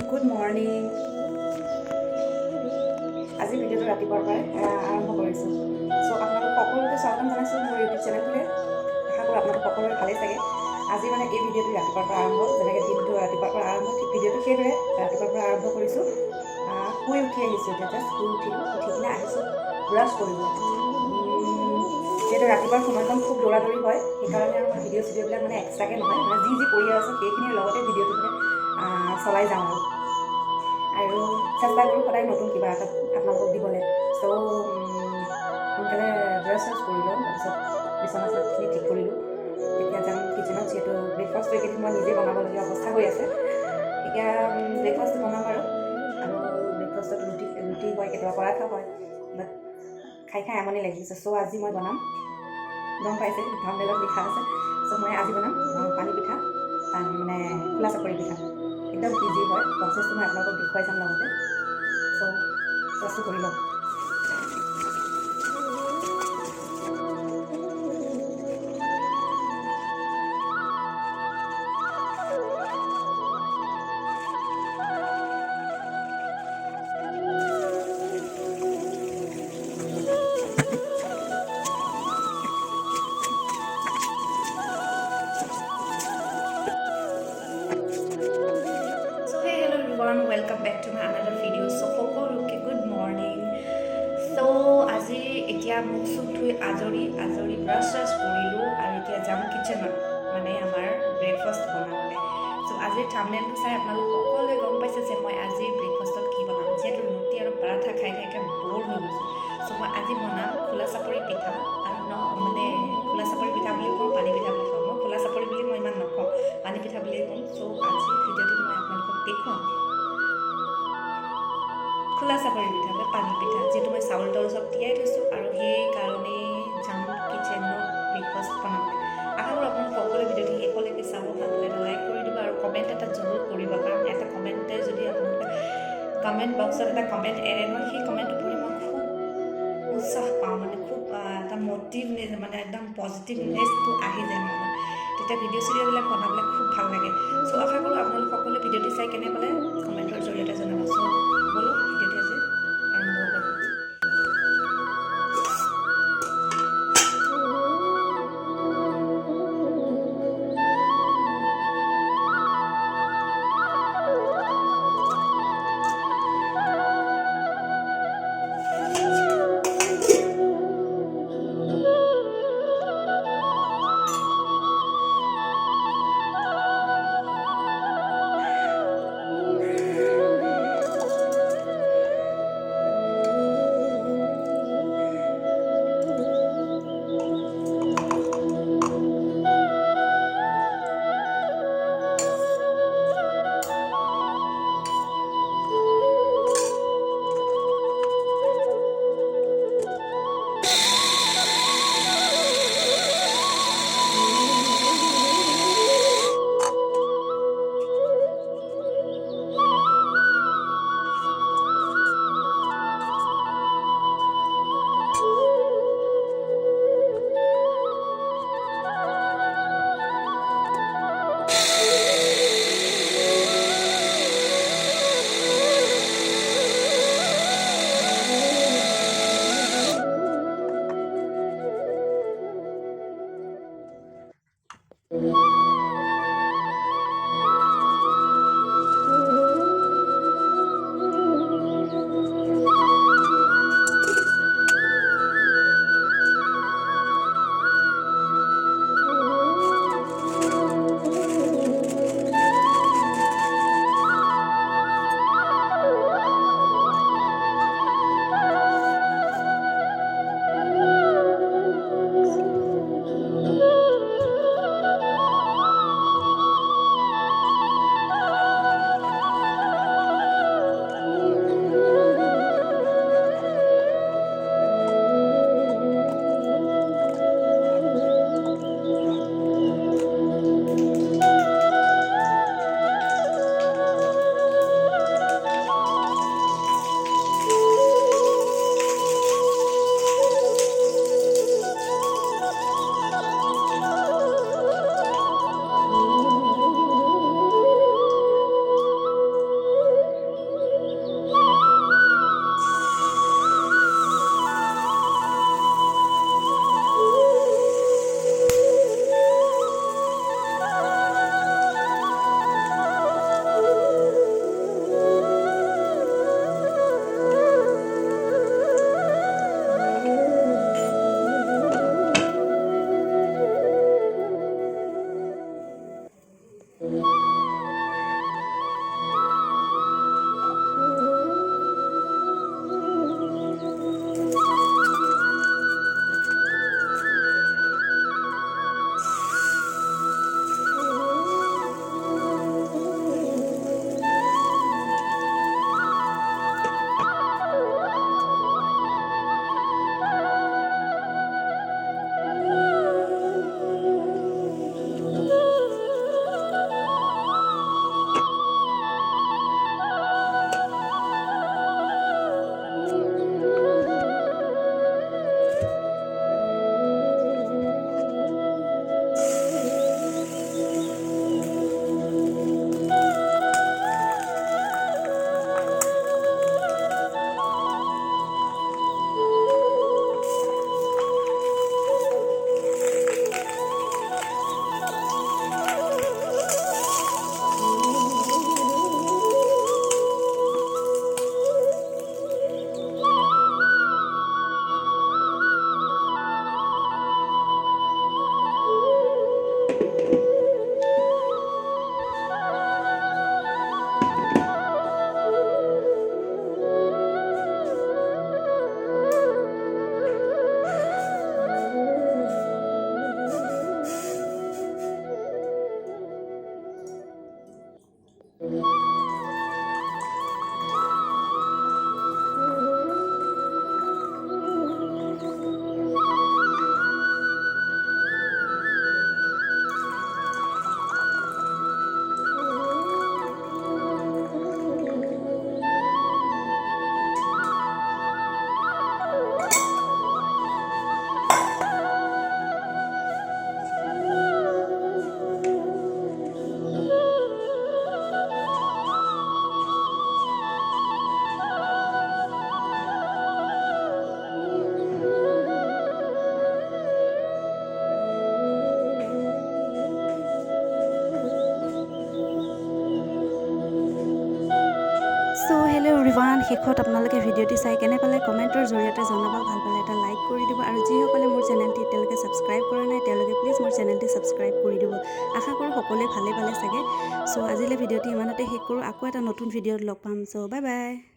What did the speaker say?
Good morning. আজি ভিডিঅ'টো ৰাতিপুৱাৰ পৰাই আৰম্ভ কৰিছোঁ। চ' আপোনালোক সকলোকে স্বাগতম জনাইছোঁ মোৰ ইউটিউব চেনেলটোলৈ। আশা কৰোঁ আপোনালোক সকলোৰে ভালেই চাগে। আজি মানে এই ভিডিঅ'টো ৰাতিপুৱাৰ পৰা আৰম্ভ, যেনেকৈ দিনটো ৰাতিপুৱাৰ পৰা আৰম্ভ, ঠিক ভিডিঅ'টো সেইদৰে ৰাতিপুৱাৰ পৰা আৰম্ভ কৰিছোঁ। শুই উঠি আহিছোঁ, এতিয়া জাষ্ট শুই উঠিলোঁ, উঠি কিনে আহিছোঁ ব্ৰাছ কৰিবলৈ। যিহেতু ৰাতিপুৱাৰ সময়কণ খুব দৌৰা দৌৰি হয়, সেইকাৰণে আৰু মই ভিডিঅ'বিলাক মানে এক্সট্ৰাকৈ নহয়, মানে যি কৰি আছোঁ সেইখিনিৰ লগতে ভিডিঅ'টো মানে চলাই যাওঁ আৰু চেষ্টা কৰোঁ সদায় নতুন কিবা এটা আপোনালোকক দিবলৈ। চ' সোনকালে ব্ৰাছ কৰি লওঁ, তাৰপিছত বিচনা চাদখিনি ঠিক কৰিলোঁ। এতিয়া যাম কিচেনত, যিহেতু ব্ৰেকফাষ্টটো এইকেইদিন মই নিজে বনাবলগীয়া অৱস্থা হৈ আছে। এতিয়া ব্ৰেকফাষ্টটো বনাম আৰু ব্ৰেকফাষ্টত ৰুটি হয়, কেতিয়াবা পৰাঠা হয়, বাট খাই আমনি লাগিছে। চ' আজি মই বনাম, গম পাইছে থাম্বনেইলত লিখা আছে। চ' মই আজি বনাম পানী পিঠা, মানে খোলা চাপৰি পিঠা। একদম ইজি হয়, প্ৰচেছটো মই আপোনালোকক দেখুৱাই যাম লগতে। চ' ব্ৰাছটো কৰি লওঁ। Welcome back to my another video'. So' সকলোকে গুড মৰ্ণিং। চ' আজি এতিয়া মুখ চুখ ধুই আজৰি ব্ৰাছ কৰিলোঁ আৰু এতিয়া যাম কিচেনত, মানে আমাৰ ব্ৰেকফাষ্ট বনাবলৈ। চ' আজিৰ থাম্বনেইলটো চাই আপোনালোক সকলোৱে গম পাইছে যে মই আজি ব্ৰেকফাষ্টত কি বনাম। যিহেতু ৰুটি আৰু পৰাঠা খাই বৰ হৈ গৈছোঁ। চ' মই আজি বনাম খোলা চাপৰি পিঠা, আৰু মানে খোলা চাপৰি পিঠা বুলি কওঁ, পানী পিঠা বুলি কওঁ। মই খোলা চাপৰি বুলি মই ইমান নকওঁ, পানী পিঠা বুলিয়ে কওঁ। চ' আজি ভিডিঅ'টোত মই আপোনালোকক দেখুৱাম খোলা চাপৰি পিঠা বা পানী পিঠা, যিহেতু মই চাউল তাউল চব তিয়াই থৈছোঁ আৰু সেইকাৰণেই যাম কিচেনত ব্ৰেকফাষ্ট বনাবলৈ। আশা কৰোঁ আপোনালোক সকলোৱে ভিডিঅ'টো শেষলৈকে চাব, ভালকৈ এটা লাইক কৰি দিব আৰু কমেণ্ট এটা জৰুৰ কৰিব, কাৰণ এটা কমেণ্টে যদি আপোনালোকে কমেণ্ট বক্সত এটা কমেণ্ট এৰে নহয়, সেই কমেণ্টটো পঢ়ি মই খুব উৎসাহ পাওঁ, মানে খুব এটা মটিভনেছ, মানে একদম পজিটিভনেছটো আহি যায় মনত। তেতিয়া ভিডিঅ'বিলাক বনাবলৈ খুব ভাল লাগে। চ' আশা কৰোঁ আপোনালোক সকলোৱে ভিডিঅ'টো চাই কেনে পালে কমেণ্টৰ জৰিয়তে জনাব। চ' ব'লো ভিডিঅ'টো আজি আৰম্ভ কৰোঁ। শেষত আপোনালোকে ভিডিঅ'টি চাই কেনে পালে কমেণ্টৰ জৰিয়তে জনাব। ভাল পালে এটা লাইক কৰি দিব আৰু যিসকলে মোৰ চেনেলটি এতিয়ালৈকে ছাবস্ক্ৰাইব কৰা নাই তেওঁলোকে প্লিজ মোৰ চেনেলটি ছাবস্ক্ৰাইব কৰি দিব। আশা কৰোঁ সকলোৱে ভালে পালে চাগে। চ' আজিলৈ ভিডিঅ'টি ইমানতে শেষ কৰোঁ। আকৌ এটা নতুন ভিডিঅ'ত লগ পাম। চ' বাই বাই।